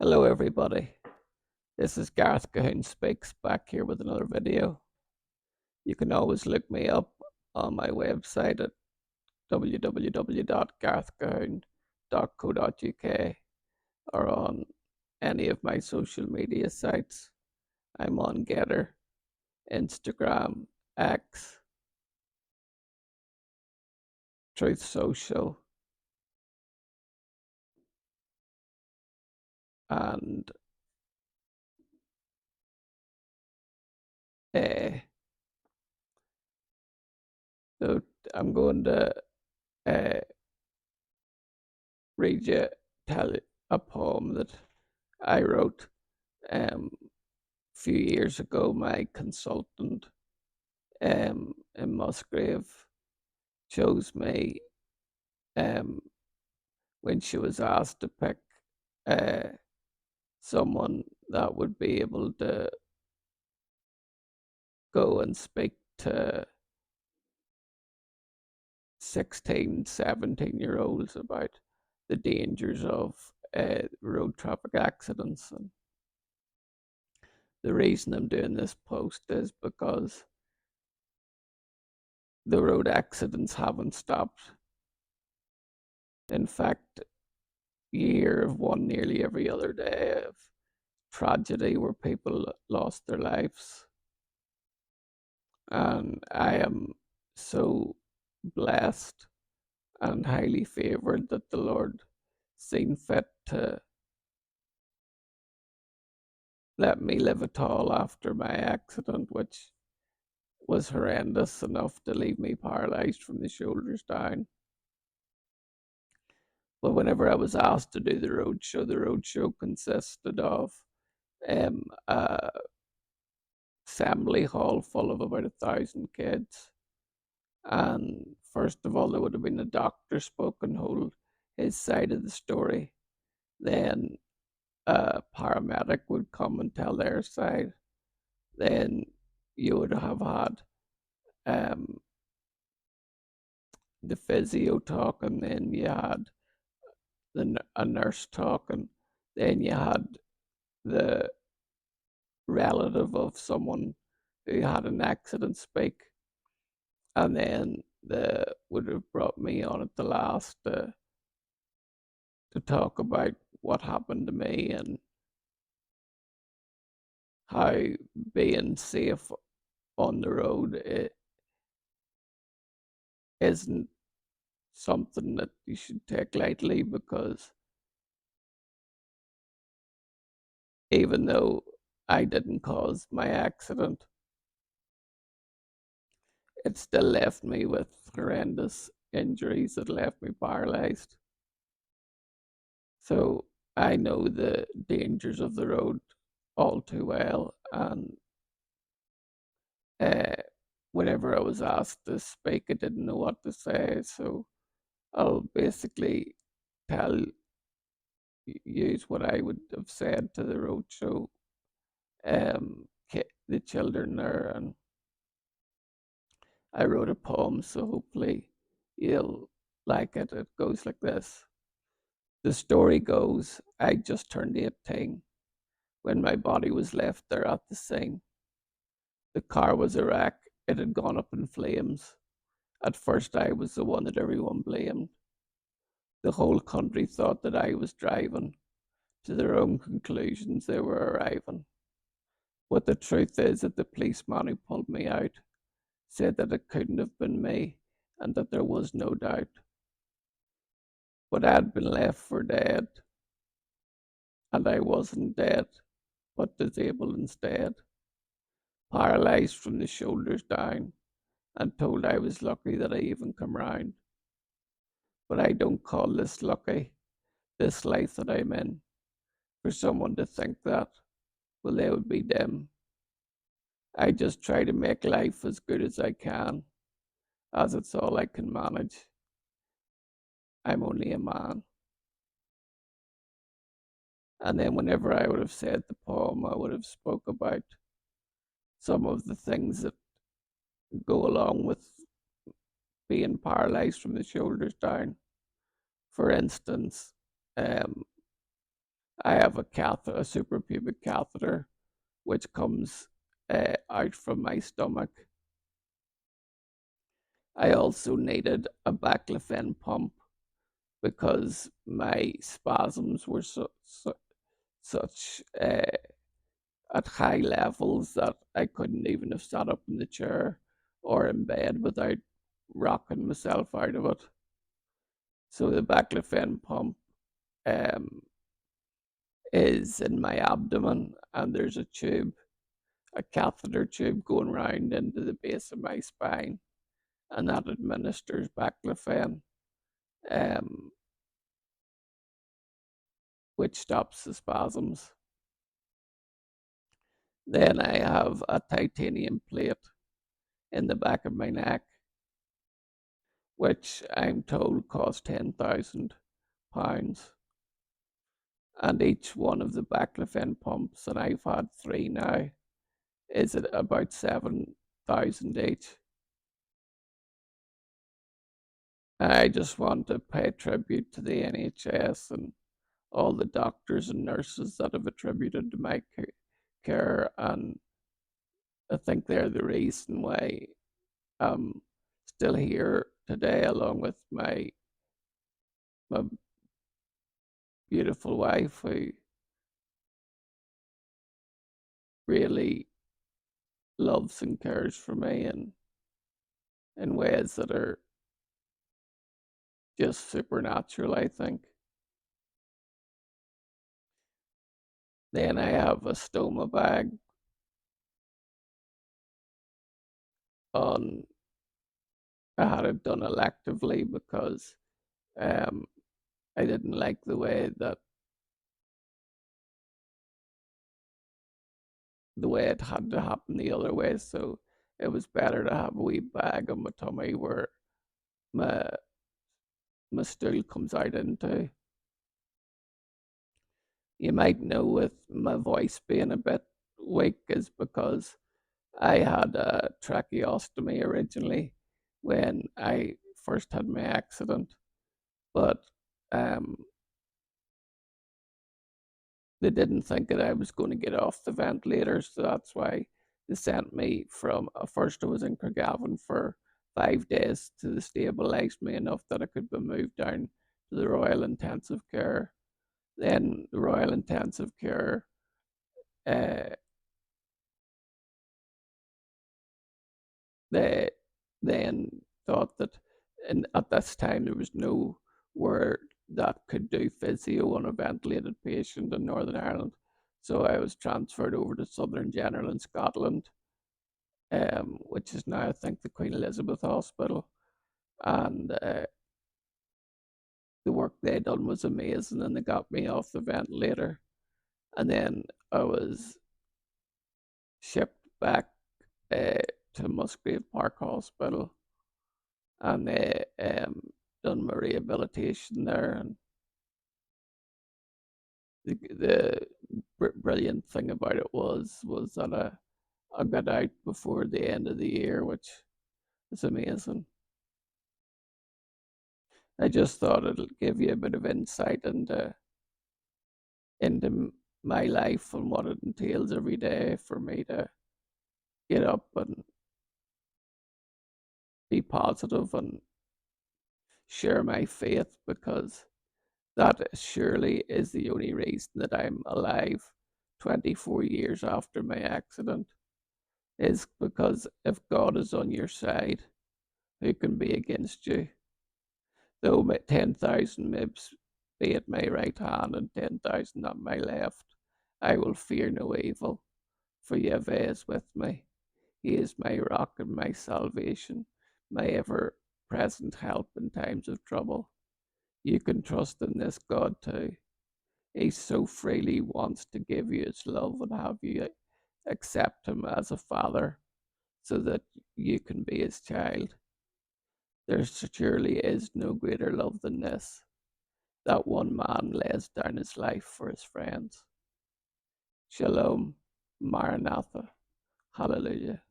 Hello, everybody. This is Gareth Cahoon Speaks back here with another video. You can always look me up on my website at www.garethcahoon.co.uk or on any of my social media sites. I'm on Getter, Instagram, X, Truth Social, and uh, so I'm going to uh, read you tell a poem that I wrote a few years ago. My consultant in Musgrave chose me um, when she was asked to pick uh, someone that would be able to go and speak to 16, 17-year-olds about the dangers of road traffic accidents. And the reason I'm doing this post is because the road accidents haven't stopped. In fact, you hear of one nearly every other day of tragedy where people lost their lives. And I am so blessed and highly favored that the Lord seen fit to let me live at all after my accident, which was horrendous enough to leave me paralyzed from the shoulders down. But whenever I was asked to do the roadshow consisted of a assembly hall full of about 1,000 kids. And first of all, there would have been a doctor spoke and hold his side of the story. Then a paramedic would come and tell their side. Then you would have had um, the physio talk, and then you had a nurse talking. Then you had the relative of someone who had an accident speak, and then they would have brought me on at the last to talk about what happened to me and how being safe on the road isn't something that you should take lightly, because even though I didn't cause my accident, it still left me with horrendous injuries that left me paralyzed. So I know the dangers of the road all too well. And uh, whenever I was asked to speak, I didn't know what to say. So I'll basically tell use what I would have said to the roadshow, the children there. And I wrote a poem, so hopefully you'll like it. It goes like this. The story goes, I just turned 18 when my body was left there at the scene. The car was a wreck. It had gone up in flames. At first, I was the one that everyone blamed. The whole country thought that I was driving. To their own conclusions, they were arriving. But the truth is that the policeman who pulled me out said that it couldn't have been me and that there was no doubt. But I had been left for dead, and I wasn't dead, but disabled instead, paralysed from the shoulders down, and told I was lucky that I even come round. But I don't call this lucky, this life that I'm in. For someone to think that, well, they would be them. I just try to make life as good as I can, as it's all I can manage. I'm only a man. And then whenever I would have said the poem, I would have spoke about some of the things that go along with being paralyzed from the shoulders down. For instance, um, I have a suprapubic catheter, which comes out from my stomach. I also needed a baclofen pump because my spasms were such at high levels that I couldn't even have sat up in the chair or in bed without rocking myself out of it. So the baclofen pump um, is in my abdomen, and there's a catheter tube going round into the base of my spine, and that administers baclofen, um, which stops the spasms. Then I have a titanium plate in the back of my neck, which I'm told cost £10,000. And each one of the baclofen pumps, and I've had three now, is at about 7,000 each. I just want to pay tribute to the NHS and all the doctors and nurses that have attributed to my care, and I think they're the reason why I'm still here today, along with my beautiful wife, who really loves and cares for me in ways that are just supernatural, I think. Then I have a stoma bag on. I had it done electively because um, I didn't like the way it had to happen the other way. So it was better to have a wee bag on my tummy where my my stool comes out into. You might know with my voice being a bit weak is because I had a tracheostomy originally when I first had my accident, but um, they didn't think that I was going to get off the ventilator, so that's why they sent me from first I was in Craigavon for 5 days to stabilise me enough that I could be moved down to the Royal Intensive Care. Then the Royal Intensive Care, uh, they then thought that, and at this time there was no word that could do physio on a ventilated patient in Northern Ireland. So I was transferred over to Southern General in Scotland, which is now, I think, the Queen Elizabeth Hospital. And the work they done was amazing, and they got me off the ventilator. And then I was shipped back uh, to Musgrave Park Hospital, and they done my rehabilitation there. And the brilliant thing about it was that I got out before the end of the year, which is amazing. I just thought it'll give you a bit of insight into my life and what it entails every day for me to get up and be positive and share my faith, because that surely is the only reason that I'm alive 24 years after my accident, is because if God is on your side, who can be against you? Though 10,000 mibs be at my right hand and 10,000 at my left, I will fear no evil, for Yahweh is with me. He is my rock and my salvation, my ever present help in times of trouble. You can trust in this God too. He so freely wants to give you his love and have you accept him as a father so that you can be his child. There surely is no greater love than this, that one man lays down his life for his friends. Shalom, Maranatha, Hallelujah.